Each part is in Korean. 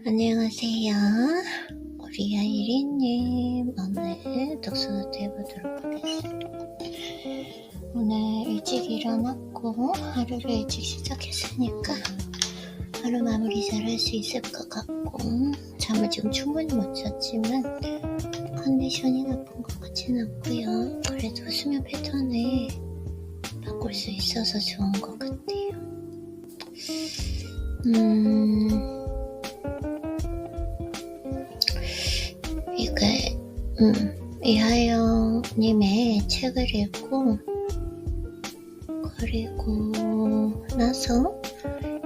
안녕하세요. 우리 아이린님 오늘 독서노트 해보도록 하겠습니다. 오늘 일찍 일어났고 하루를 일찍 시작했으니까 하루 마무리 잘 할 수 있을 것 같고, 잠을 지금 충분히 못 잤지만 컨디션이 나쁜 것 같지는 않고요. 그래도 수면 패턴을 바꿀 수 있어서 좋은 것 같아요. 이하영님의 책을 읽고 그리고 나서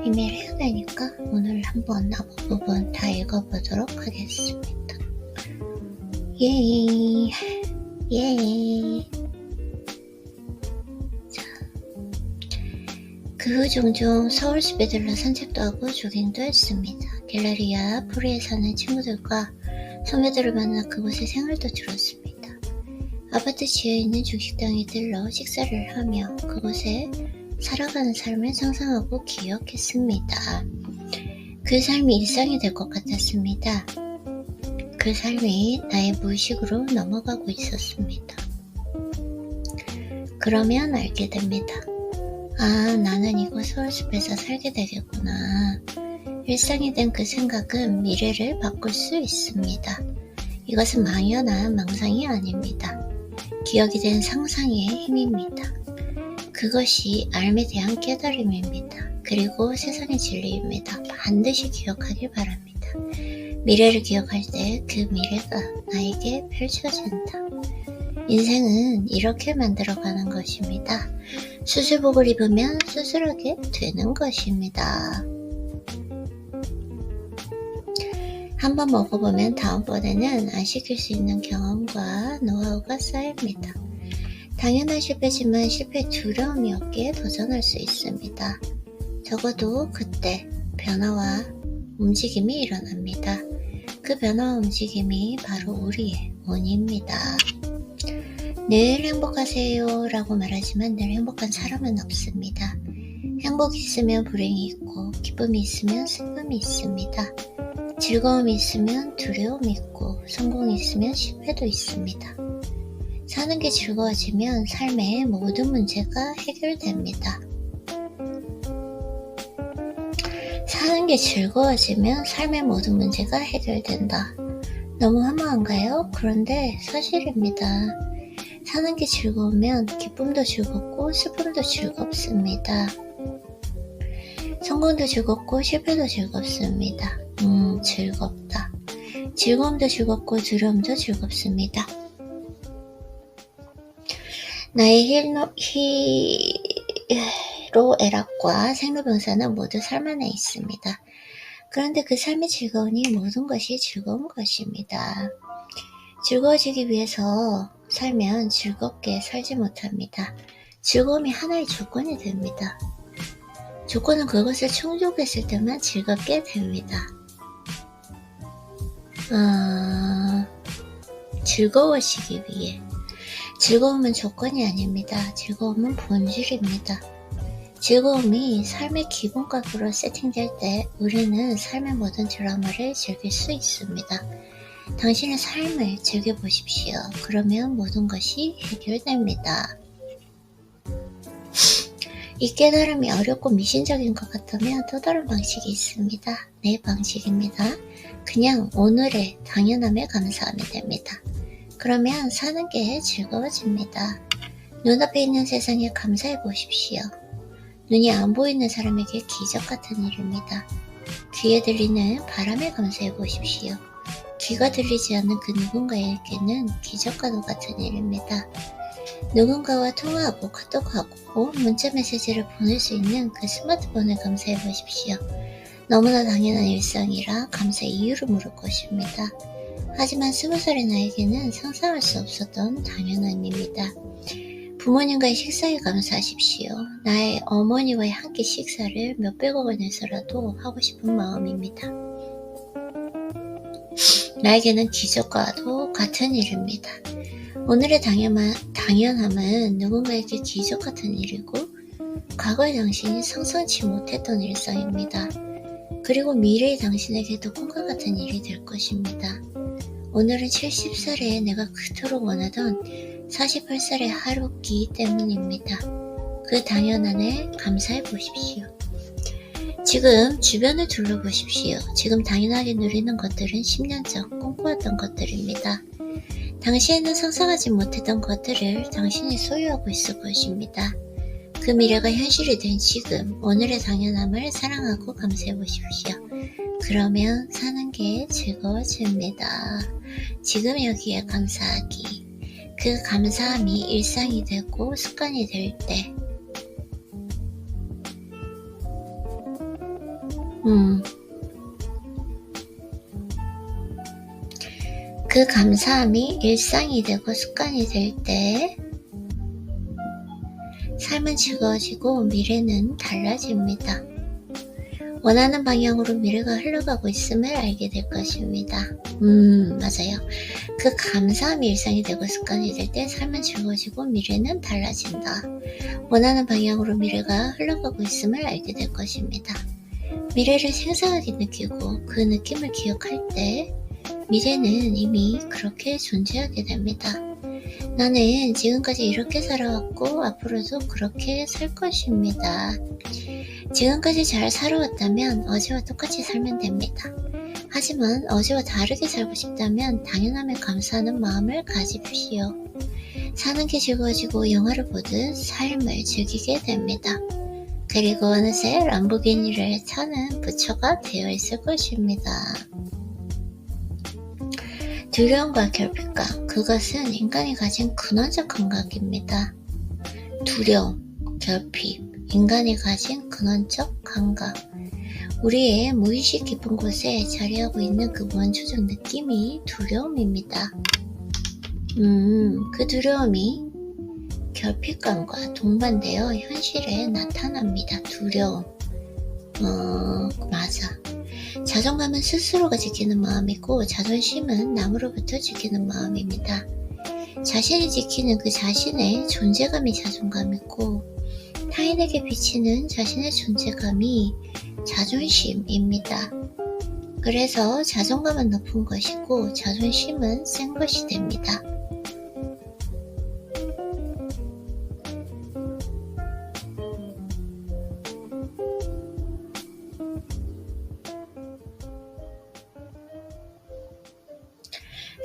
이메일 해야 되니까 오늘 한번 앞부분 다 읽어보도록 하겠습니다. 예이. 자, 그 후 종종 서울숲에 들러 산책도 하고 조깅도 했습니다. 갤러리아 프리에 사는 친구들과 선배들을 만나 그곳에 생활도 들었습니다. 아파트 지하에 있는 중식당에 들러 식사를 하며 그곳에 살아가는 삶을 상상하고 기억했습니다. 그 삶이 일상이 될 것 같았습니다. 그 삶이 나의 무의식으로 넘어가고 있었습니다. 그러면 알게 됩니다. 아, 나는 이곳 서울숲에서 살게 되겠구나. 일상이 된 그 생각은 미래를 바꿀 수 있습니다. 이것은 막연한 망상이 아닙니다. 기억이 된 상상의 힘입니다. 그것이 삶에 대한 깨달음입니다. 그리고 세상의 진리입니다. 반드시 기억하길 바랍니다. 미래를 기억할 때 그 미래가 나에게 펼쳐진다. 인생은 이렇게 만들어가는 것입니다. 수술복을 입으면 수술하게 되는 것입니다. 한번 먹어보면 다음번에는 안 시킬 수 있는 경험과 노하우가 쌓입니다. 당연한 실패지만 실패의 두려움이 없기에 도전할 수 있습니다. 적어도 그때 변화와 움직임이 일어납니다. 그 변화와 움직임이 바로 우리의 운입니다. 늘 행복하세요 라고 말하지만 늘 행복한 사람은 없습니다. 행복이 있으면 불행이 있고 기쁨이 있으면 슬픔이 있습니다. 즐거움이 있으면 두려움이 있고 성공이 있으면 실패도 있습니다. 사는 게 즐거워지면 삶의 모든 문제가 해결됩니다. 사는 게 즐거워지면 삶의 모든 문제가 해결된다. 너무 허무한가요? 그런데 사실입니다. 사는 게 즐거우면 기쁨도 즐겁고 슬픔도 즐겁습니다. 성공도 즐겁고 실패도 즐겁습니다. 즐겁다. 즐거움도 즐겁고 두려움도 즐겁습니다. 나의 희로애락과 생로병사는 모두 삶 안에 있습니다. 그런데 그 삶이 즐거우니 모든 것이 즐거운 것입니다. 즐거워지기 위해서 살면 즐겁게 살지 못합니다. 즐거움이 하나의 조건이 됩니다. 조건은 그것을 충족했을 때만 즐겁게 됩니다. 즐거워지기 위해. 즐거움은 조건이 아닙니다. 즐거움은 본질입니다. 즐거움이 삶의 기본값으로 세팅될 때 우리는 삶의 모든 드라마를 즐길 수 있습니다. 당신의 삶을 즐겨보십시오. 그러면 모든 것이 해결됩니다. 이 깨달음이 어렵고 미신적인 것 같다면 또 다른 방식이 있습니다. 내 방식입니다. 그냥 오늘의 당연함에 감사하면 됩니다. 그러면 사는 게 즐거워집니다. 눈앞에 있는 세상에 감사해 보십시오. 눈이 안 보이는 사람에게 기적 같은 일입니다. 귀에 들리는 바람에 감사해 보십시오. 귀가 들리지 않는 그 누군가에게는 기적과도 같은 일입니다. 누군가와 통화하고 카톡하고 문자 메시지를 보낼 수 있는 그 스마트폰을 감사해 보십시오. 너무나 당연한 일상이라 감사의 이유를 물을 것입니다. 하지만 20살의 나에게는 상상할 수 없었던 당연한 일입니다. 부모님과의 식사에 감사하십시오. 나의 어머니와의 한 끼 식사를 몇백억 원에서라도 하고 싶은 마음입니다. 나에게는 기적과도 같은 일입니다. 오늘의 당연함은 누군가에게 기적 같은 일이고 과거의 당신이 상상치 못했던 일상입니다. 그리고 미래의 당신에게도 꿈과 같은 일이 될 것입니다. 오늘은 70살에 내가 그토록 원하던 48살의 하루기 때문입니다. 그 당연함에 감사해 보십시오. 지금 주변을 둘러보십시오. 지금 당연하게 누리는 것들은 10년 전 꿈꾸었던 것들입니다. 당시에는 상상하지 못했던 것들을 당신이 소유하고 있을 것입니다. 그 미래가 현실이 된 지금, 오늘의 당연함을 사랑하고 감사해 보십시오. 그러면 사는 게 즐거워집니다. 지금 여기에 감사하기. 그 감사함이 일상이 되고 습관이 될 때, 그 감사함이 일상이 되고 습관이 될 때 삶은 즐거워지고 미래는 달라집니다. 원하는 방향으로 미래가 흘러가고 있음을 알게 될 것입니다. 맞아요. 그 감사함이 일상이 되고 습관이 될 때 삶은 즐거워지고 미래는 달라진다. 원하는 방향으로 미래가 흘러가고 있음을 알게 될 것입니다. 미래를 생생하게 느끼고 그 느낌을 기억할 때 미래는 이미 그렇게 존재하게 됩니다. 나는 지금까지 이렇게 살아왔고 앞으로도 그렇게 살 것입니다. 지금까지 잘 살아왔다면 어제와 똑같이 살면 됩니다. 하지만 어제와 다르게 살고 싶다면 당연함에 감사하는 마음을 가집시오. 사는 게 즐거워지고 영화를 보듯 삶을 즐기게 됩니다. 그리고 어느새 람보르기니를 타는 부처가 되어 있을 것입니다. 두려움과 결핍감, 그것은 인간이 가진 근원적 감각입니다. 두려움, 결핍, 인간이 가진 근원적 감각. 우리의 무의식 깊은 곳에 자리하고 있는 그 원초적 느낌이 두려움입니다. 그 두려움이 결핍감과 동반되어 현실에 나타납니다. 두려움. 맞아. 자존감은 스스로가 지키는 마음이고 자존심은 남으로부터 지키는 마음입니다. 자신이 지키는 그 자신의 존재감이 자존감이고 타인에게 비치는 자신의 존재감이 자존심입니다. 그래서 자존감은 높은 것이고 자존심은 센 것이 됩니다.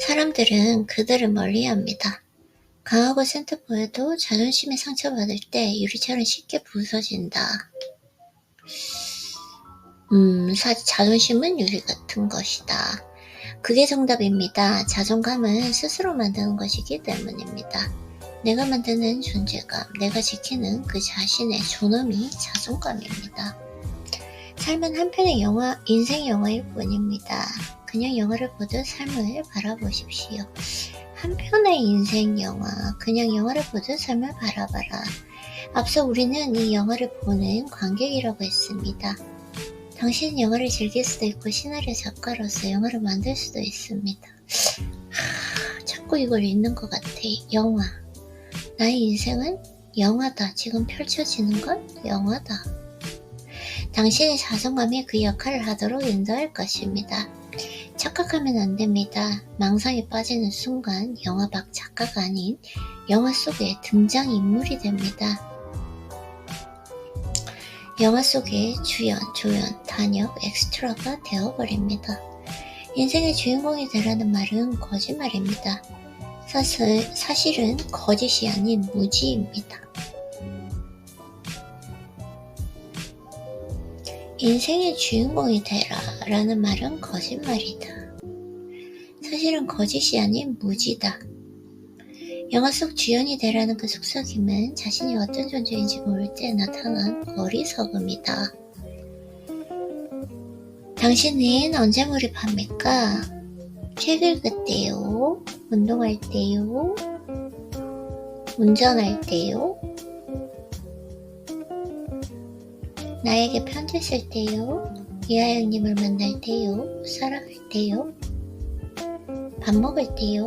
사람들은 그들을 멀리합니다. 강하고 센터 보여도 자존심이 상처받을 때 유리처럼 쉽게 부서진다. 자존심은 유리 같은 것이다. 그게 정답입니다. 자존감은 스스로 만드는 것이기 때문입니다. 내가 만드는 존재감, 내가 지키는 그 자신의 존엄이 자존감입니다. 삶은 한편의 영화, 인생 영화일 뿐입니다. 그냥 영화를 보듯 삶을 바라보십시오. 한편의 인생 영화, 그냥 영화를 보듯 삶을 바라봐라. 앞서 우리는 이 영화를 보는 관객이라고 했습니다. 당신은 영화를 즐길 수도 있고 시나리오 작가로서 영화를 만들 수도 있습니다. 자꾸 이걸 읽는 것 같아. 영화. 나의 인생은 영화다. 지금 펼쳐지는 건 영화다. 당신의 자존감이 그 역할을 하도록 인도할 것입니다. 착각하면 안 됩니다. 망상에 빠지는 순간 영화 밖 작가가 아닌 영화 속의 등장인물이 됩니다. 영화 속의 주연, 조연, 단역, 엑스트라가 되어버립니다. 인생의 주인공이 되라는 말은 거짓말입니다. 사실은 거짓이 아닌 무지입니다. 인생의 주인공이 되라 라는 말은 거짓말이다. 사실은 거짓이 아닌 무지다. 영화 속 주연이 되라는 그 속삭임은 자신이 어떤 존재인지 모를 때 나타난 어리석음이다. 당신은 언제 몰입합니까? 책 읽을 때요? 운동할 때요? 운전할 때요? 나에게 편지 쓸 때요? 이하영님을 만날 때요? 사랑할 때요? 밥 먹을 때요?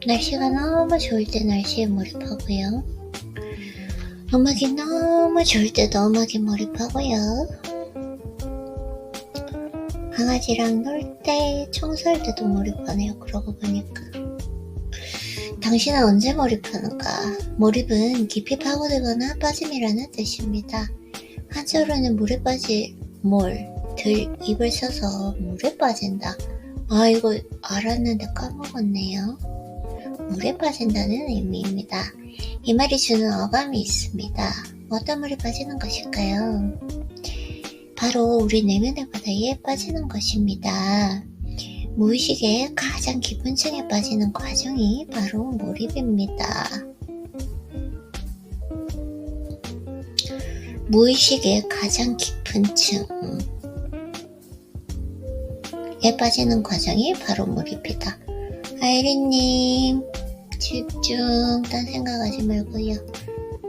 날씨가 너무 좋을 때 날씨에 몰입하고요. 음악이 너무 좋을 때도 음악에 몰입하고요. 강아지랑 놀 때, 청소할 때도 몰입하네요. 그러고 보니까. 당신은 언제 몰입하는가? 몰입은 깊이 파고들거나 빠짐이라는 뜻입니다. 한자로는 물에 빠질 들 입을 써서 물에 빠진다. 아, 이거 알았는데 까먹었네요. 물에 빠진다는 의미입니다. 이 말이 주는 어감이 있습니다. 어떤 물에 빠지는 것일까요? 바로 우리 내면의 바다에 빠지는 것입니다. 무의식의 가장 깊은 층에 빠지는 과정이 바로 몰입입니다. 무의식의 가장 깊은 층에 빠지는 과정이 바로 몰입이다. 아이린님, 집중, 딴 생각하지 말고요.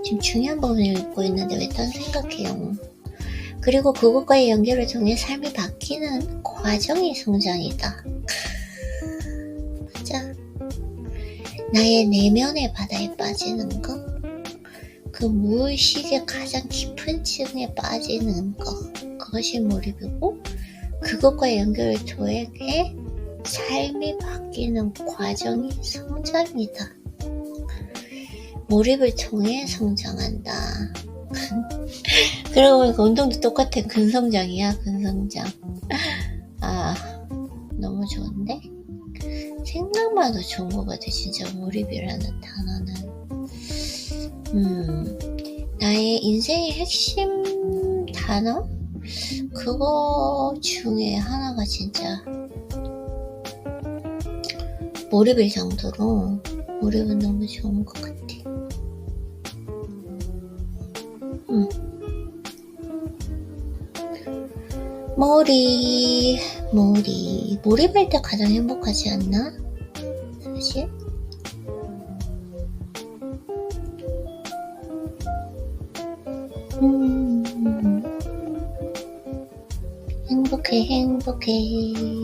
지금 중요한 부분을 읽고 있는데 왜 딴 생각해요? 그리고 그것과의 연결을 통해 삶이 바뀌는 과정이 성장이다. 맞아. 나의 내면의 바다에 빠지는 것, 그 무의식의 가장 깊은 층에 빠지는 것, 그것이 몰입이고, 그것과의 연결을 통해 삶이 바뀌는 과정이 성장이다. 몰입을 통해 성장한다. 그러고 보니까 운동도 똑같아. 근성장이야, 근성장. 아, 너무 좋은데? 생각만 해도 좋은 것 같아, 진짜. 몰입이라는 단어는. 나의 인생의 핵심 단어? 그거 중에 하나가 진짜 몰입일 정도로 몰입은 너무 좋은 것 같아. 몰입할 때 가장 행복하지 않나? 사실?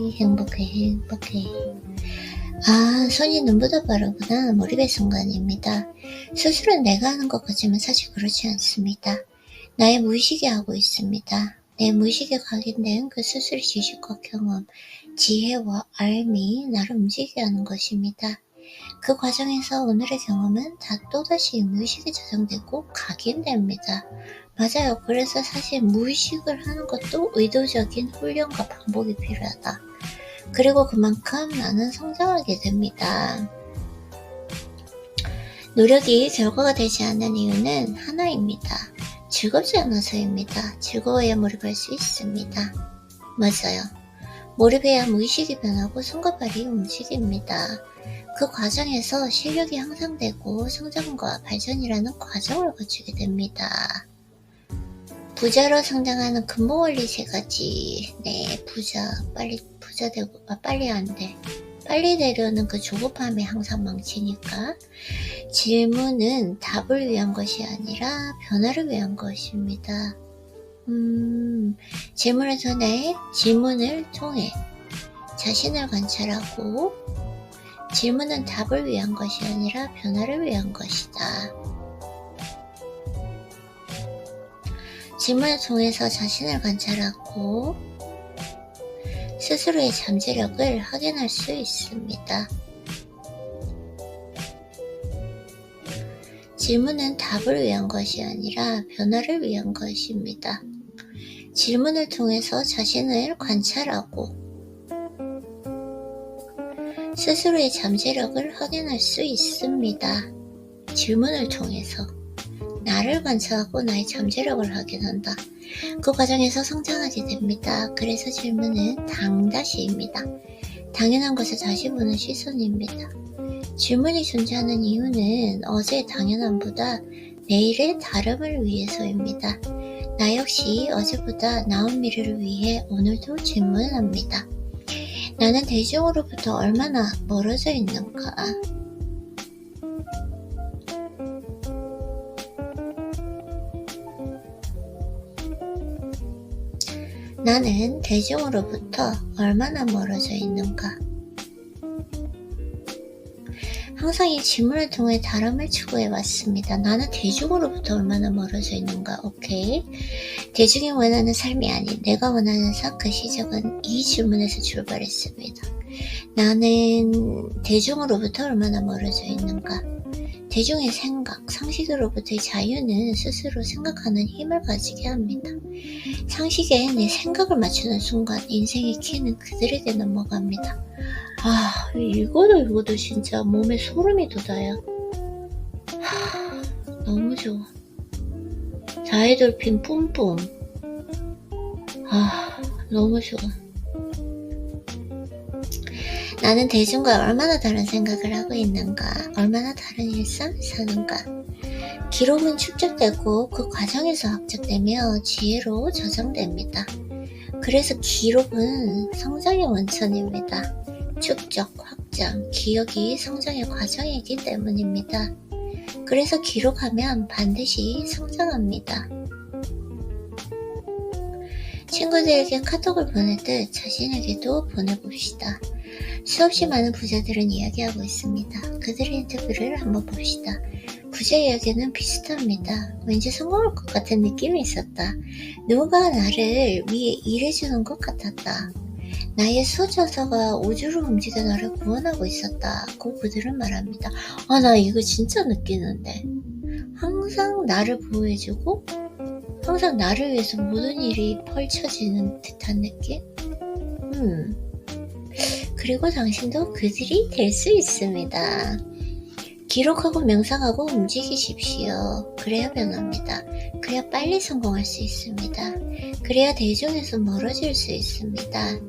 행복해. 아, 손이 눈보다 빠르구나. 몰입의 순간입니다. 수술은 내가 하는 것 같지만 사실 그렇지 않습니다. 나의 무의식이 하고 있습니다. 내 무의식에 각인된 그 수술의 지식과 경험, 지혜와 알미, 나를 움직이게 하는 것입니다. 그 과정에서 오늘의 경험은 다 또다시 무의식에 저장되고 각인됩니다. 맞아요. 그래서 사실 무의식을 하는 것도 의도적인 훈련과 반복이 필요하다. 그리고 그만큼 나는 성장하게 됩니다. 노력이 결과가 되지 않는 이유는 하나입니다. 즐겁지 않아서입니다. 즐거워야 몰입할 수 있습니다. 맞아요. 몰입해야 무의식이 변하고 손과 발이 움직입니다. 그 과정에서 실력이 향상되고 성장과 발전이라는 과정을 거치게 됩니다. 부자로 성장하는 근본원리 3가지. 네, 부자 되고, 빨리 안 돼. 빨리 되려는 그 조급함에 항상 망치니까. 질문은 답을 위한 것이 아니라 변화를 위한 것입니다. 질문을 통해 자신을 관찰하고, 질문은 답을 위한 것이 아니라 변화를 위한 것이다. 질문을 통해서 자신을 관찰하고 스스로의 잠재력을 확인할 수 있습니다. 질문은 답을 위한 것이 아니라 변화를 위한 것입니다. 질문을 통해서 자신을 관찰하고 스스로의 잠재력을 확인할 수 있습니다. 질문을 통해서 나를 관찰하고 나의 잠재력을 확인한다. 그 과정에서 성장하게 됩니다. 그래서 질문은 당다시입니다. 당연한 것을 다시 보는 시선입니다. 질문이 존재하는 이유는 어제의 당연함보다 내일의 다름을 위해서입니다. 나 역시 어제보다 나은 미래를 위해 오늘도 질문합니다. 나는 대중으로부터 얼마나 멀어져 있는가? 나는 대중으로부터 얼마나 멀어져 있는가? 항상 이 질문을 통해 다름을 추구해 왔습니다. 나는 대중으로부터 얼마나 멀어져 있는가? 오케이. 대중이 원하는 삶이 아닌 내가 원하는 삶, 그 시작은 이 질문에서 출발했습니다. 나는 대중으로부터 얼마나 멀어져 있는가? 대중의 생각, 상식으로부터의 자유는 스스로 생각하는 힘을 가지게 합니다. 상식에 내 생각을 맞추는 순간 인생의 키는 그들에게 넘어갑니다. 읽어도 진짜 몸에 소름이 돋아요. 너무 좋아. 자이돌핀 뿜뿜. 너무 좋아. 나는 대중과 얼마나 다른 생각을 하고 있는가? 얼마나 다른 일상을 사는가? 기록은 축적되고 그 과정에서 학적되며 지혜로 저장됩니다. 그래서 기록은 성장의 원천입니다. 축적, 확장, 기억이 성장의 과정이기 때문입니다. 그래서 기록하면 반드시 성장합니다. 친구들에게 카톡을 보내듯 자신에게도 보내봅시다. 수없이 많은 부자들은 이야기하고 있습니다. 그들의 인터뷰를 한번 봅시다. 부자 이야기는 비슷합니다. 왠지 성공할 것 같은 느낌이 있었다. 누군가 나를 위해 일해주는 것 같았다. 나의 수호천사가 우주를 움직여 나를 구원하고 있었다고 그들은 말합니다. 나 이거 진짜 느끼는데. 항상 나를 보호해주고 항상 나를 위해서 모든 일이 펼쳐지는 듯한 느낌? 그리고 당신도 그들이 될 수 있습니다. 기록하고 명상하고 움직이십시오. 그래야 변합니다. 그래야 빨리 성공할 수 있습니다. 그래야 대중에서 멀어질 수 있습니다.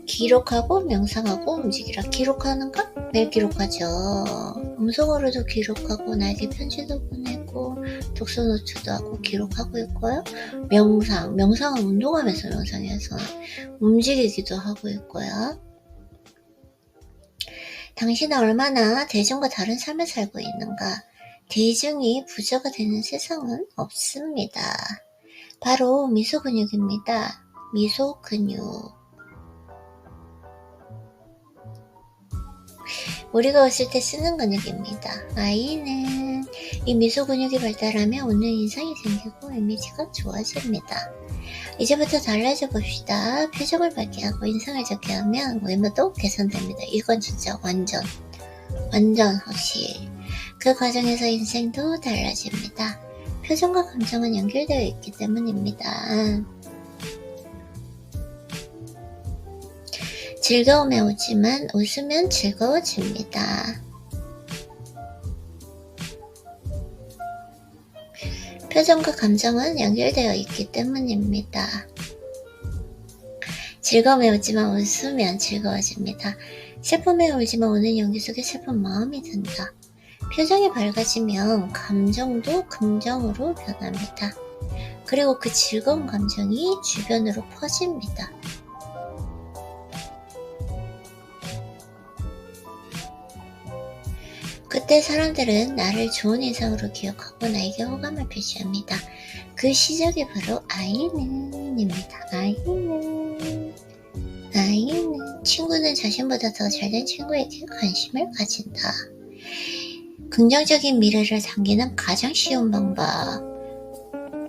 기록하고 명상하고 움직이라. 기록하는가? 매일 기록하죠. 음성으로도 기록하고 나에게 편지도 보내고 독서 노트도 하고 기록하고 있고요. 명상은 운동하면서 명상해서 움직이기도 하고 있고요. 당신은 얼마나 대중과 다른 삶을 살고 있는가? 대중이 부자가 되는 세상은 없습니다. 바로 미소 근육입니다. 미소 근육. 우리가 웃을 때 쓰는 근육입니다. 아이는 이 미소 근육이 발달하면 웃는 인상이 생기고 이미지가 좋아집니다. 이제부터 달라져 봅시다. 표정을 밝게 하고 인상을 적게 하면 외모도 개선됩니다. 이건 진짜 완전 확실. 그 과정에서 인생도 달라집니다. 표정과 감정은 연결되어 있기 때문입니다. 즐거움에 오지만 웃으면 즐거워집니다. 표정과 감정은 연결되어 있기 때문입니다. 즐거움에 오지만 웃으면 즐거워집니다. 슬픔에 울지만 우는 연기 속에 슬픈 마음이 든다. 표정이 밝아지면 감정도 긍정으로 변합니다. 그리고 그 즐거운 감정이 주변으로 퍼집니다. 그때 사람들은 나를 좋은 인상으로 기억하고 나에게 호감을 표시합니다. 그 시작이 바로 아이는입니다. 아이는 친구는 자신보다 더 잘된 친구에게 관심을 가진다. 긍정적인 미래를 당기는 가장 쉬운 방법.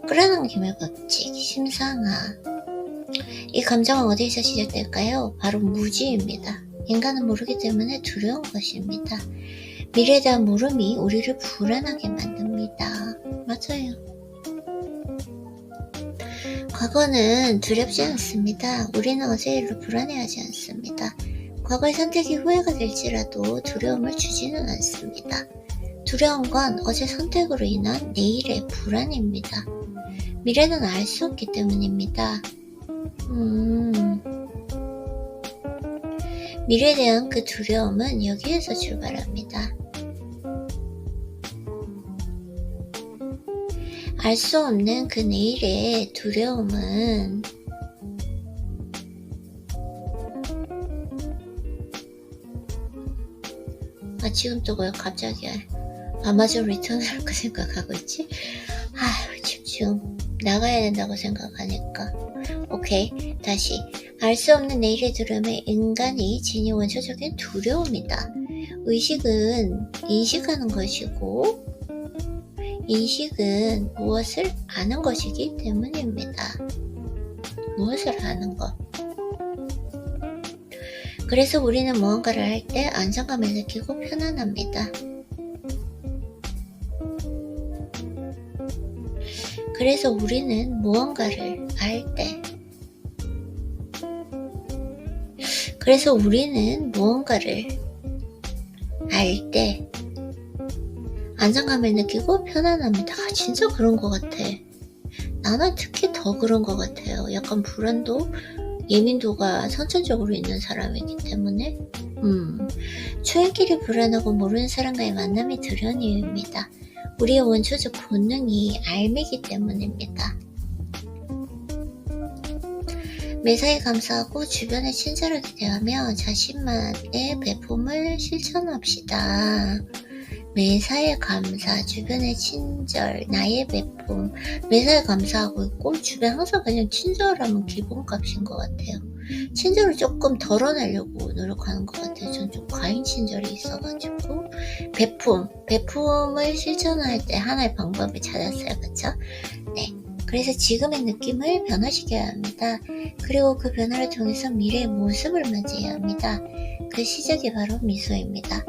끌어당김의 법칙, 심상아. 이 감정은 어디서 시작될까요? 바로 무지입니다. 인간은 모르기 때문에 두려운 것입니다. 미래에 대한 물음이 우리를 불안하게 만듭니다. 맞아요. 과거는 두렵지 않습니다. 우리는 어제 일로 불안해하지 않습니다. 과거의 선택이 후회가 될지라도 두려움을 주지는 않습니다. 두려운 건 어제 선택으로 인한 내일의 불안입니다. 미래는 알 수 없기 때문입니다. 미래에 대한 그 두려움은 여기에서 출발합니다. 알 수 없는 그 내일의 두려움은 지금 또 왜 갑자기 아마존 리턴을 할까 생각하고 있지? 집중. 나가야 된다고 생각하니까. 오케이, 다시. 알 수 없는 내일의 두려움에 인간이 지닌 원초적인 두려움이다. 의식은 인식하는 것이고 인식은 무엇을 아는 것이기 때문입니다. 무엇을 아는 것. 그래서 우리는 무언가를 할 때 안정감을 느끼고 편안합니다. 그래서 우리는 무언가를 알 때 안정감을 느끼고 편안합니다. 진짜 그런 것 같아. 나는 특히 더 그런 것 같아요. 약간 불안도, 예민도가 선천적으로 있는 사람이기 때문에 초행길이 불안하고 모르는 사람과의 만남이 두려운 이유입니다. 우리의 원초적 본능이 알미기 때문입니다. 매사에 감사하고 주변에 친절하게 대하며 자신만의 배품을 실천합시다. 매사에 감사, 주변의 친절, 나의 배품, 매사에 감사하고 있고 주변 항상 그냥 친절하면 기본값인 것 같아요. 친절을 조금 덜어내려고 노력하는 것 같아요. 전 좀 과잉 친절이 있어가지고 배품을 실천할 때 하나의 방법을 찾았어요. 그쵸? 네. 그래서 지금의 느낌을 변화시켜야 합니다. 그리고 그 변화를 통해서 미래의 모습을 맞이해야 합니다. 그 시작이 바로 미소입니다.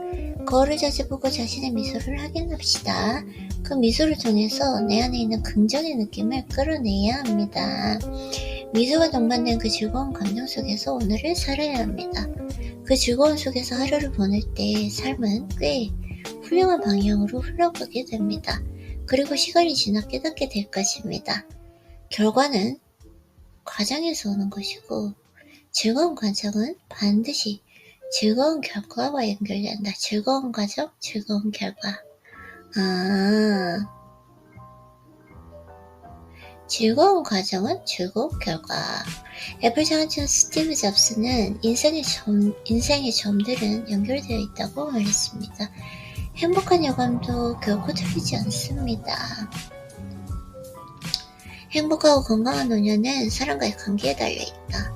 거울을 자주 보고 자신의 미소를 확인합시다. 그 미소를 통해서 내 안에 있는 긍정의 느낌을 끌어내야 합니다. 미소가 동반된 그 즐거운 감정 속에서 오늘을 살아야 합니다. 그 즐거움 속에서 하루를 보낼 때 삶은 꽤 훌륭한 방향으로 흘러가게 됩니다. 그리고 시간이 지나 깨닫게 될 것입니다. 결과는 과정에서 오는 것이고 즐거운 과정은 반드시 즐거운 결과와 연결된다. 즐거운 과정, 즐거운 결과. 즐거운 과정은 즐거운 결과. 애플 창업자 스티브 잡스는 인생의 점들은 연결되어 있다고 말했습니다. 행복한 여감도 결코 틀리지 않습니다. 행복하고 건강한 노년은 사람과의 관계에 달려있다.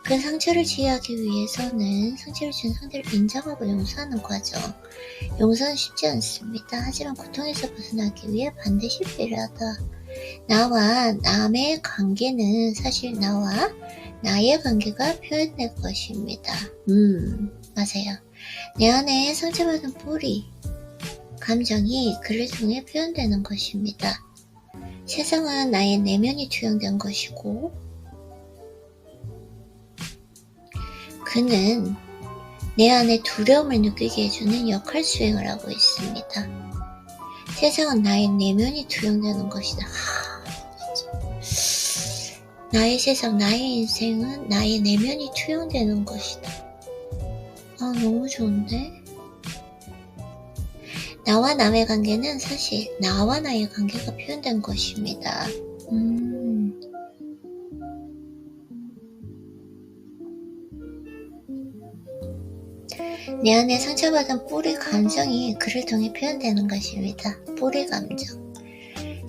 그 상처를 치유하기 위해서는 상처를 준 상대를 인정하고 용서하는 과정. 용서는 쉽지 않습니다. 하지만 고통에서 벗어나기 위해 반드시 필요하다. 나와 남의 관계는 사실 나와 나의 관계가 표현될 것입니다. 맞아요. 내 안에 상처받은 뿌리, 감정이 글을 통해 표현되는 것입니다. 세상은 나의 내면이 투영된 것이고 그는 내 안에 두려움을 느끼게 해주는 역할 수행을 하고 있습니다. 세상은 나의 내면이 투영되는 것이다. 나의 세상, 나의 인생은 나의 내면이 투영되는 것이다. 너무 좋은데? 나와 남의 관계는 사실 나와 나의 관계가 표현된 것입니다. 내 안에 상처받은 뿌리 감정이 글을 통해 표현되는 것입니다. 뿌리 감정.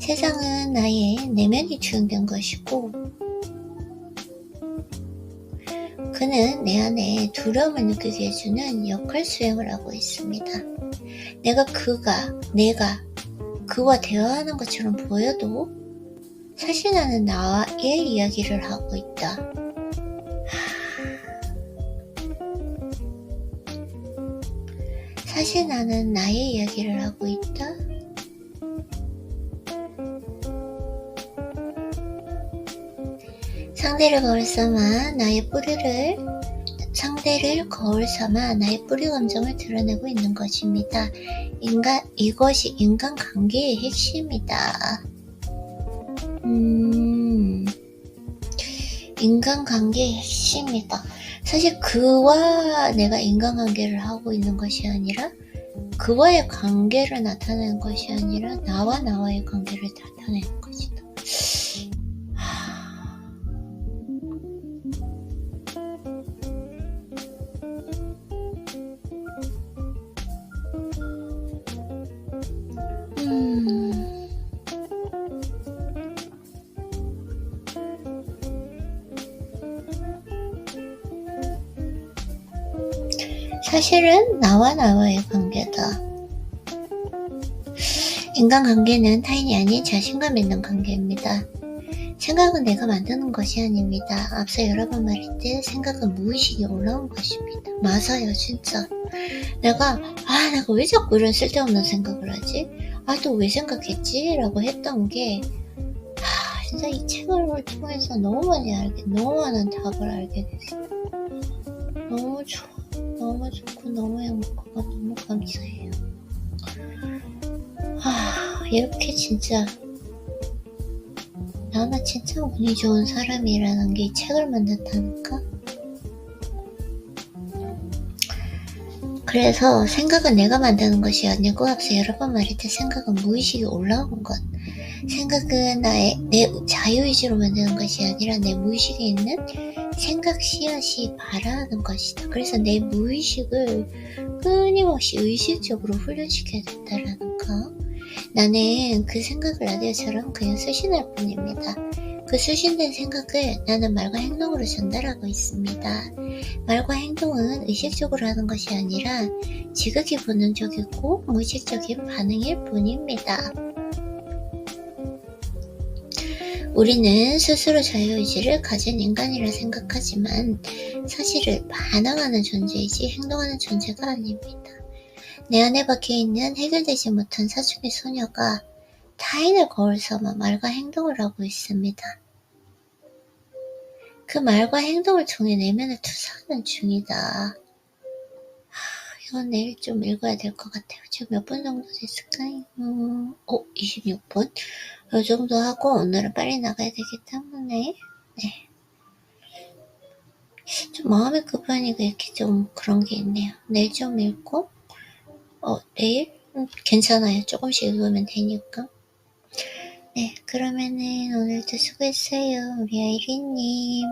세상은 나의 내면이 투영된 것이고 그는 내 안에 두려움을 느끼게 해주는 역할 수행을 하고 있습니다. 내가 그와 대화하는 것처럼 보여도 사실 나는 나의 이야기를 하고 있다. 사실 나는 나의 이야기를 하고 있다. 상대를 거울 삼아 나의 뿌리 감정을 드러내고 있는 것입니다. 이것이 인간관계의 핵심이다. 인간관계의 핵심이다. 사실 그와 내가 인간관계를 하고 있는 것이 아니라 그와의 관계를 나타내는 것이 아니라 나와 나와의 관계를 나타내는 것이다. 사실은 나와 나와의 관계다. 인간관계는 타인이 아닌 자신과 맺는 관계입니다. 생각은 내가 만드는 것이 아닙니다. 앞서 여러 번 말했듯 생각은 무의식에 올라온 것입니다. 맞아요, 진짜. 내가 왜 자꾸 이런 쓸데없는 생각을 하지? 또 왜 생각했지? 라고 했던 게 진짜 이 책을 통해서 너무 많은 답을 알게 됐어요. 너무 좋아. 너무 좋고 너무 행복하고 너무 감사해요. 이렇게 진짜 나나 진짜 운이 좋은 사람이라는 게 이 책을 만났다니까? 그래서 생각은 내가 만드는 것이 아니고 앞서 여러 번 말했듯 생각은 무의식에 올라온 것. 생각은 내 자유의지로 만드는 것이 아니라 내 무의식에 있는 생각 씨앗이 발화하는 것이다. 그래서 내 무의식을 끊임없이 의식적으로 훈련시켜야 된다라는 거. 나는 그 생각을 라디오처럼 그냥 수신할 뿐입니다. 그 수신된 생각을 나는 말과 행동으로 전달하고 있습니다. 말과 행동은 의식적으로 하는 것이 아니라 지극히 본능적이고 무의식적인 반응일 뿐입니다. 우리는 스스로 자유의지를 가진 인간이라 생각하지만 사실은 반항하는 존재이지 행동하는 존재가 아닙니다. 내 안에 박혀있는 해결되지 못한 사춘기 소녀가 타인을 거울 삼아 말과 행동을 하고 있습니다. 그 말과 행동을 통해 내면을 투사하는 중이다. 이건 내일 좀 읽어야 될 것 같아요. 지금 몇 분 정도 됐을까요? 26분? 이 정도 하고 오늘은 빨리 나가야 되기 때문에 좀 마음의 급하니까 이렇게 좀 그런 게 있네요. 내일 좀 읽고 내일? 괜찮아요. 조금씩 읽으면 되니까. 그러면은 오늘도 수고했어요. 우리 아이리님.